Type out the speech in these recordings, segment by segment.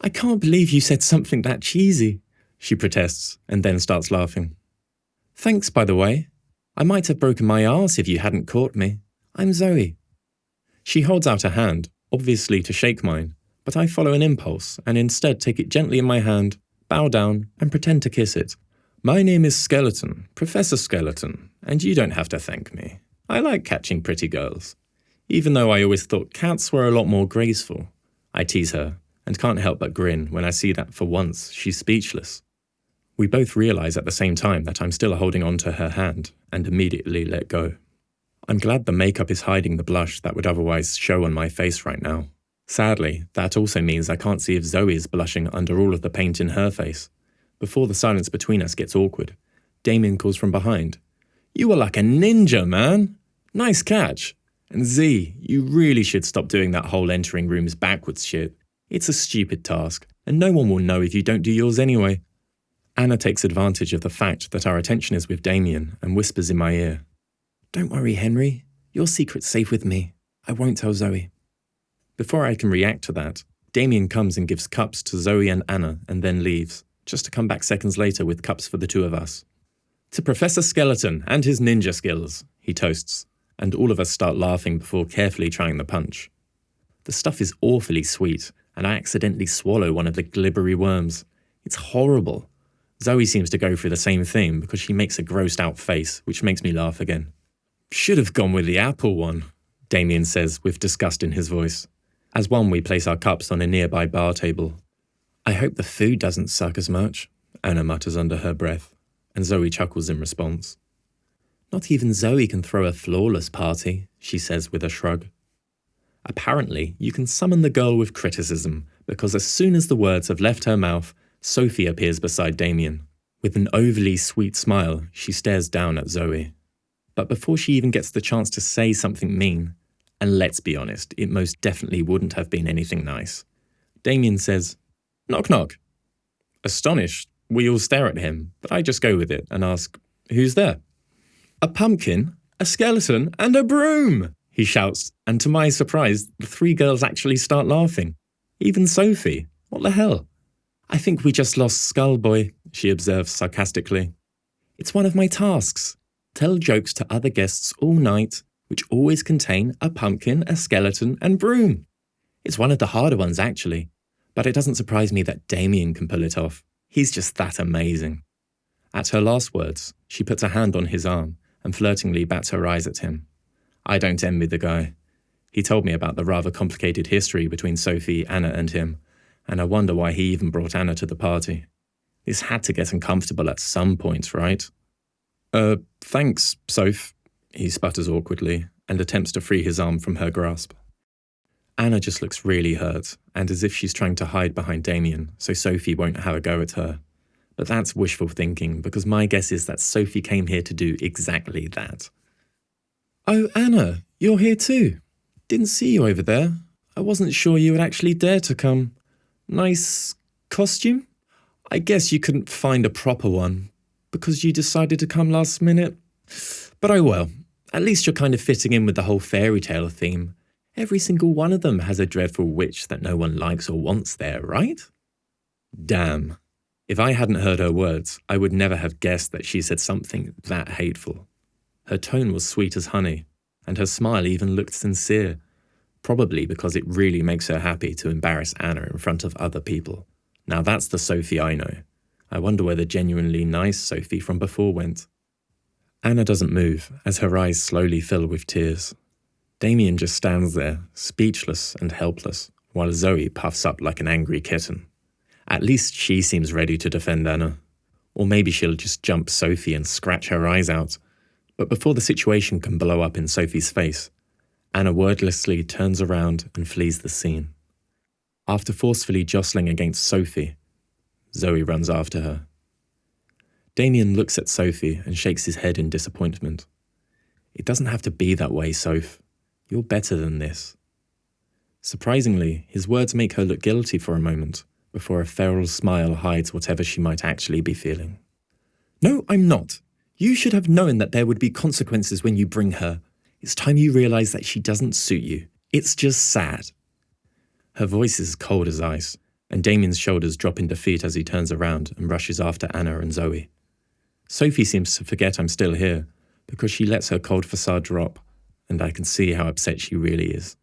I can't believe you said something that cheesy, she protests and then starts laughing. Thanks, by the way. I might have broken my arse if you hadn't caught me. I'm Zoe. She holds out a hand, obviously to shake mine, but I follow an impulse and instead take it gently in my hand, bow down, and pretend to kiss it. My name is Skeleton, Professor Skeleton, and you don't have to thank me. I like catching pretty girls. Even though I always thought cats were a lot more graceful. I tease her, and can't help but grin when I see that for once she's speechless. We both realise at the same time that I'm still holding on to her hand, and immediately let go. I'm glad the makeup is hiding the blush that would otherwise show on my face right now. Sadly, that also means I can't see if Zoe is blushing under all of the paint in her face. Before the silence between us gets awkward, Damien calls from behind. You are like a ninja, man! Nice catch! And Z, you really should stop doing that whole entering rooms backwards shit. It's a stupid task, and no one will know if you don't do yours anyway. Anna takes advantage of the fact that our attention is with Damien and whispers in my ear. Don't worry, Henry. Your secret's safe with me. I won't tell Zoe. Before I can react to that, Damien comes and gives cups to Zoe and Anna and then leaves, just to come back seconds later with cups for the two of us. To Professor Skeleton and his ninja skills, he toasts, and all of us start laughing before carefully trying the punch. The stuff is awfully sweet, and I accidentally swallow one of the glibbery worms. It's horrible. Zoe seems to go through the same thing because she makes a grossed out face, which makes me laugh again. Should have gone with the apple one, Damien says with disgust in his voice. As one, we place our cups on a nearby bar table. I hope the food doesn't suck as much, Anna mutters under her breath, and Zoe chuckles in response. Not even Zoe can throw a flawless party, she says with a shrug. Apparently, you can summon the girl with criticism, because as soon as the words have left her mouth, Sophie appears beside Damien. With an overly sweet smile, she stares down at Zoe. But before she even gets the chance to say something mean, and let's be honest, it most definitely wouldn't have been anything nice, Damien says, Knock knock. Astonished, we all stare at him, but I just go with it and ask, Who's there? A pumpkin, a skeleton, and a broom, he shouts, and to my surprise, the three girls actually start laughing. Even Sophie. What the hell? I think we just lost Skullboy, she observes sarcastically. It's one of my tasks. Tell jokes to other guests all night, which always contain a pumpkin, a skeleton, and broom. It's one of the harder ones, actually, but it doesn't surprise me that Damien can pull it off. He's just that amazing. At her last words, she puts a hand on his arm and flirtingly bats her eyes at him. I don't envy the guy. He told me about the rather complicated history between Sophie, Anna, and him, and I wonder why he even brought Anna to the party. This had to get uncomfortable at some point, right? Thanks, Soph, he sputters awkwardly and attempts to free his arm from her grasp. Anna just looks really hurt, and as if she's trying to hide behind Damien so Sophie won't have a go at her. But that's wishful thinking, because my guess is that Sophie came here to do exactly that. Oh, Anna, you're here too. Didn't see you over there. I wasn't sure you would actually dare to come. Nice costume? I guess you couldn't find a proper one, because you decided to come last minute. But oh well, at least you're kind of fitting in with the whole fairy tale theme. Every single one of them has a dreadful witch that no one likes or wants there, right? Damn. If I hadn't heard her words, I would never have guessed that she said something that hateful. Her tone was sweet as honey, and her smile even looked sincere, probably because it really makes her happy to embarrass Anna in front of other people. Now that's the Sophie I know. I wonder where the genuinely nice Sophie from before went. Anna doesn't move, as her eyes slowly fill with tears. Damien just stands there, speechless and helpless, while Zoe puffs up like an angry kitten. At least she seems ready to defend Anna. Or maybe she'll just jump Sophie and scratch her eyes out. But before the situation can blow up in Sophie's face, Anna wordlessly turns around and flees the scene. After forcefully jostling against Sophie, Zoe runs after her. Damien looks at Sophie and shakes his head in disappointment. It doesn't have to be that way, Soph. You're better than this. Surprisingly, his words make her look guilty for a moment, before a feral smile hides whatever she might actually be feeling. No, I'm not. You should have known that there would be consequences when you bring her. It's time you realize that she doesn't suit you. It's just sad. Her voice is cold as ice, and Damien's shoulders drop in defeat as he turns around and rushes after Anna and Zoe. Sophie seems to forget I'm still here because she lets her cold facade drop, and I can see how upset she really is.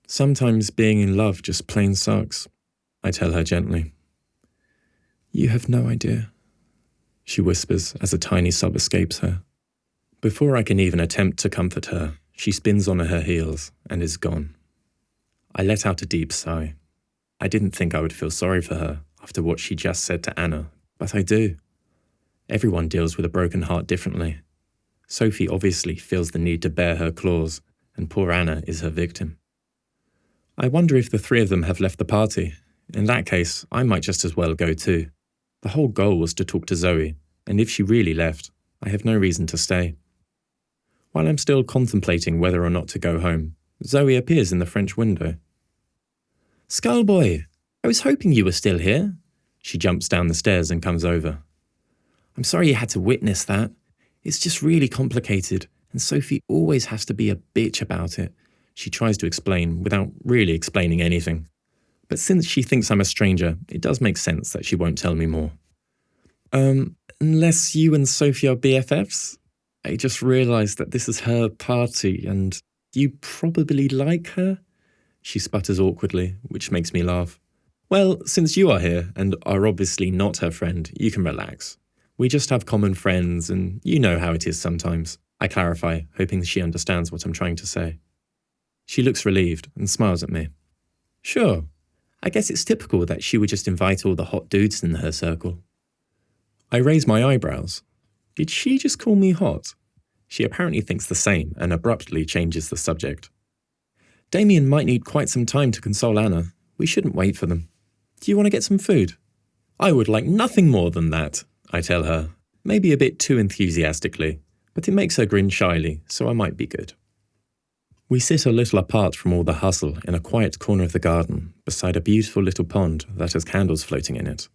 Sometimes being in love just plain sucks, I tell her gently. You have no idea, she whispers as a tiny sob escapes her. Before I can even attempt to comfort her, she spins on her heels and is gone. I let out a deep sigh. I didn't think I would feel sorry for her after what she just said to Anna, but I do. Everyone deals with a broken heart differently. Sophie obviously feels the need to bear her claws, and poor Anna is her victim. I wonder if the three of them have left the party. In that case, I might just as well go too. The whole goal was to talk to Zoe, and if she really left, I have no reason to stay. While I'm still contemplating whether or not to go home, Zoe appears in the French window. Skullboy, I was hoping you were still here. She jumps down the stairs and comes over. I'm sorry you had to witness that. It's just really complicated, and Sophie always has to be a bitch about it. She tries to explain without really explaining anything. But since she thinks I'm a stranger, it does make sense that she won't tell me more. Unless you and Sophia are BFFs? I just realised that this is her party, and you probably like her? She sputters awkwardly, which makes me laugh. Well, since you are here, and are obviously not her friend, you can relax. We just have common friends, and you know how it is sometimes. I clarify, hoping she understands what I'm trying to say. She looks relieved and smiles at me. Sure, I guess it's typical that she would just invite all the hot dudes in her circle. I raise my eyebrows. Did she just call me hot? She apparently thinks the same and abruptly changes the subject. Damien might need quite some time to console Anna. We shouldn't wait for them. Do you want to get some food? I would like nothing more than that, I tell her, maybe a bit too enthusiastically, but it makes her grin shyly, so I might be good. We sit a little apart from all the hustle in a quiet corner of the garden, beside a beautiful little pond that has candles floating in it.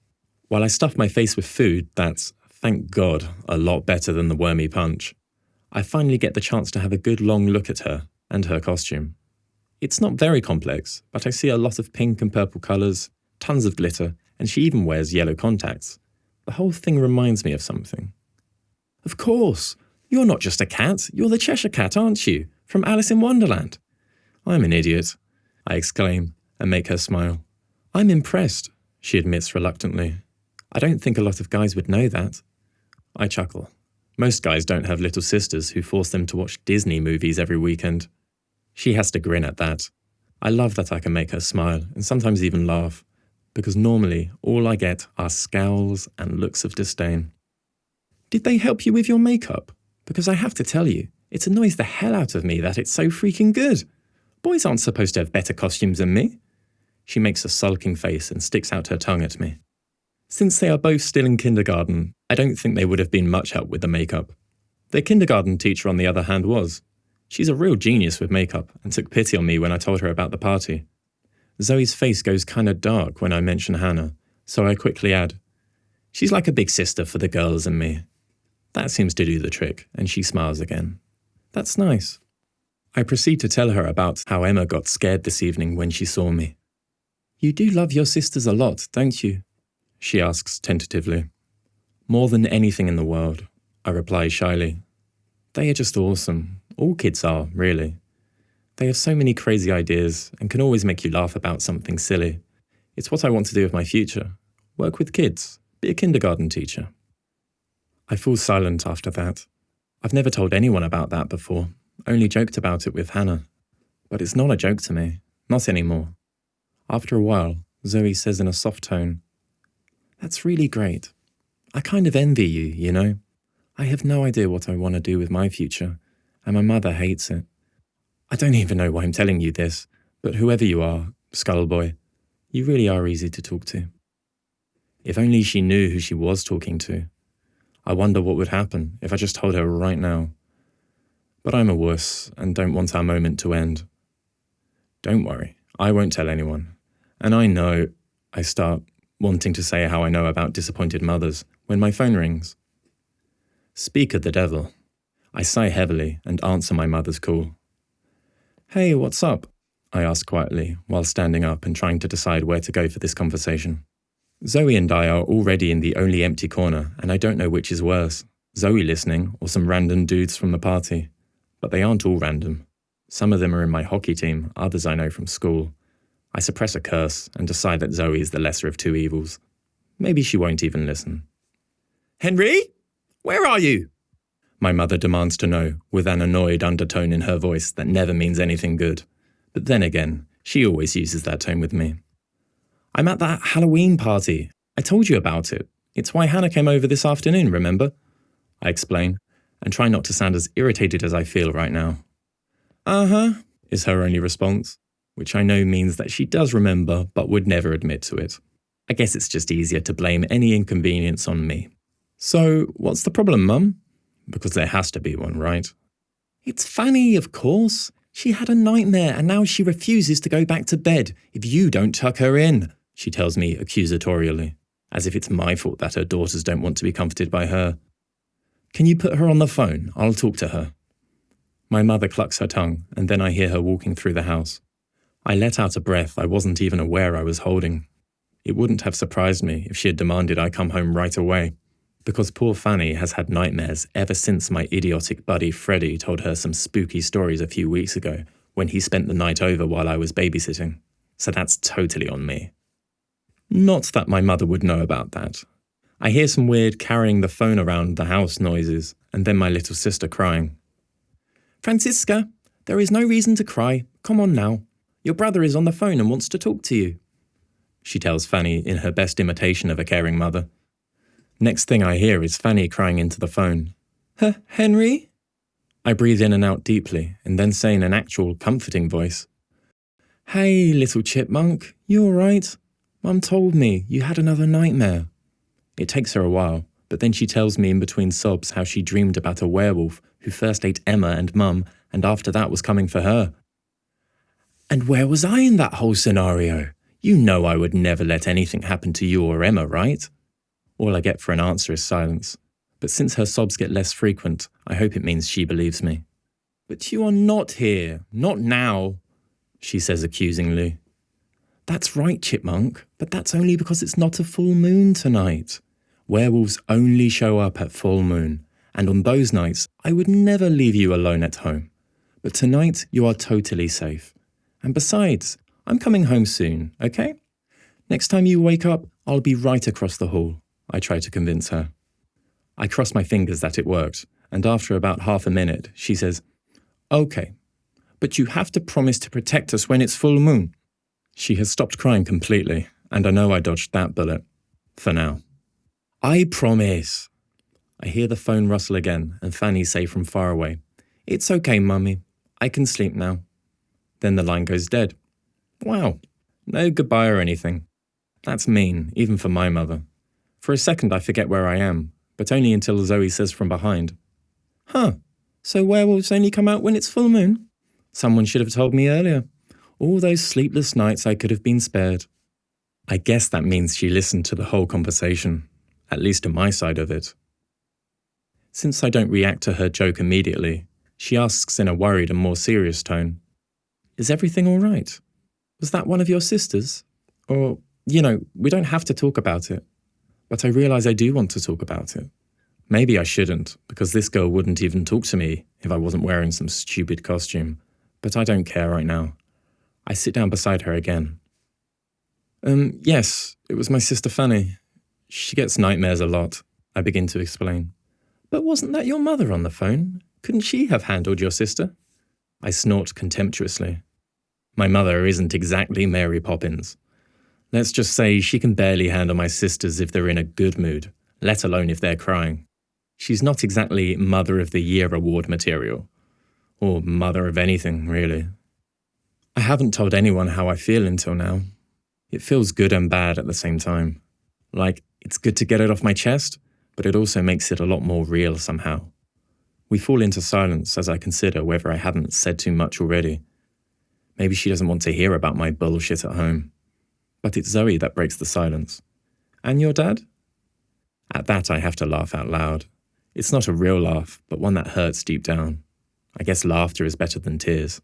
While I stuff my face with food that's, thank God, a lot better than the wormy punch, I finally get the chance to have a good long look at her and her costume. It's not very complex, but I see a lot of pink and purple colours, tons of glitter, and she even wears yellow contacts. The whole thing reminds me of something. Of course! You're not just a cat, you're the Cheshire Cat, aren't you? From Alice in Wonderland. I'm an idiot, I exclaim, and make her smile. I'm impressed, she admits reluctantly. I don't think a lot of guys would know that. I chuckle. Most guys don't have little sisters who force them to watch Disney movies every weekend. She has to grin at that. I love that I can make her smile, and sometimes even laugh, because normally all I get are scowls and looks of disdain. Did they help you with your makeup? Because I have to tell you, it annoys the hell out of me that it's so freaking good. Boys aren't supposed to have better costumes than me. She makes a sulking face and sticks out her tongue at me. Since they are both still in kindergarten, I don't think they would have been much help with the makeup. Their kindergarten teacher, on the other hand, was. She's a real genius with makeup and took pity on me when I told her about the party. Zoe's face goes kinda dark when I mention Hannah, so I quickly add, she's like a big sister for the girls and me. That seems to do the trick, and she smiles again. That's nice. I proceed to tell her about how Emma got scared this evening when she saw me. You do love your sisters a lot, don't you? She asks tentatively. More than anything in the world, I reply shyly. They are just awesome. All kids are, really. They have so many crazy ideas and can always make you laugh about something silly. It's what I want to do with my future. Work with kids. Be a kindergarten teacher. I fall silent after that. I've never told anyone about that before, only joked about it with Hannah. But it's not a joke to me, not anymore. After a while, Zoe says in a soft tone, That's really great. I kind of envy you, you know? I have no idea what I want to do with my future, and my mother hates it. I don't even know why I'm telling you this, but whoever you are, Skullboy, you really are easy to talk to. If only she knew who she was talking to. I wonder what would happen if I just told her right now. But I'm a wuss and don't want our moment to end. Don't worry, I won't tell anyone. And I know, I start wanting to say how I know about disappointed mothers when my phone rings. Speak of the devil. I sigh heavily and answer my mother's call. Hey, what's up? I ask quietly, while standing up and trying to decide where to go for this conversation. Zoe and I are already in the only empty corner, and I don't know which is worse, Zoe listening or some random dudes from the party. But they aren't all random. Some of them are in my hockey team, others I know from school. I suppress a curse and decide that Zoe is the lesser of two evils. Maybe she won't even listen. Henry? Where are you? My mother demands to know, with an annoyed undertone in her voice that never means anything good. But then again, she always uses that tone with me. I'm at that Halloween party. I told you about it. It's why Hannah came over this afternoon, remember? I explain, and try not to sound as irritated as I feel right now. Uh-huh, is her only response, which I know means that she does remember but would never admit to it. I guess it's just easier to blame any inconvenience on me. So, what's the problem, Mum? Because there has to be one, right? It's Fanny, of course. She had a nightmare and now she refuses to go back to bed if you don't tuck her in, she tells me accusatorially, as if it's my fault that her daughters don't want to be comforted by her. Can you put her on the phone? I'll talk to her. My mother clucks her tongue, and then I hear her walking through the house. I let out a breath I wasn't even aware I was holding. It wouldn't have surprised me if she had demanded I come home right away, because poor Fanny has had nightmares ever since my idiotic buddy Freddie told her some spooky stories a few weeks ago when he spent the night over while I was babysitting. So that's totally on me. Not that my mother would know about that. I hear some weird carrying the phone around the house noises, and then my little sister crying. Francisca, there is no reason to cry. Come on now. Your brother is on the phone and wants to talk to you, she tells Fanny in her best imitation of a caring mother. Next thing I hear is Fanny crying into the phone. Henry? I breathe in and out deeply, and then say in an actual comforting voice, Hey, little chipmunk, you all right? Mum told me you had another nightmare. It takes her a while, but then she tells me in between sobs how she dreamed about a werewolf who first ate Emma and Mum, and after that was coming for her. And where was I in that whole scenario? You know I would never let anything happen to you or Emma, right? All I get for an answer is silence. But since her sobs get less frequent, I hope it means she believes me. But you are not here. Not now, she says accusingly. That's right, Chipmunk, but that's only because it's not a full moon tonight. Werewolves only show up at full moon, and on those nights, I would never leave you alone at home. But tonight, you are totally safe. And besides, I'm coming home soon, okay? Next time you wake up, I'll be right across the hall, I try to convince her. I cross my fingers that it worked, and after about half a minute, she says, Okay, but you have to promise to protect us when it's full moon. She has stopped crying completely, and I know I dodged that bullet. For now. I promise. I hear the phone rustle again, and Fanny say from far away, It's okay, Mummy. I can sleep now. Then the line goes dead. Wow. No goodbye or anything. That's mean, even for my mother. For a second I forget where I am, but only until Zoe says from behind, Huh, so werewolves only come out when it's full moon? Someone should have told me earlier. All those sleepless nights I could have been spared. I guess that means she listened to the whole conversation, at least to my side of it. Since I don't react to her joke immediately, she asks in a worried and more serious tone, Is everything all right? Was that one of your sisters? Or, we don't have to talk about it. But I realise I do want to talk about it. Maybe I shouldn't, because this girl wouldn't even talk to me if I wasn't wearing some stupid costume. But I don't care right now. I sit down beside her again. Yes, it was my sister Fanny. She gets nightmares a lot, I begin to explain. But wasn't that your mother on the phone? Couldn't she have handled your sister? I snort contemptuously. My mother isn't exactly Mary Poppins. Let's just say she can barely handle my sisters if they're in a good mood, let alone if they're crying. She's not exactly Mother of the Year award material. Or mother of anything, really. I haven't told anyone how I feel until now. It feels good and bad at the same time. Like, it's good to get it off my chest, but it also makes it a lot more real somehow. We fall into silence as I consider whether I haven't said too much already. Maybe she doesn't want to hear about my bullshit at home. But it's Zoe that breaks the silence. And your dad? At that I have to laugh out loud. It's not a real laugh, but one that hurts deep down. I guess laughter is better than tears.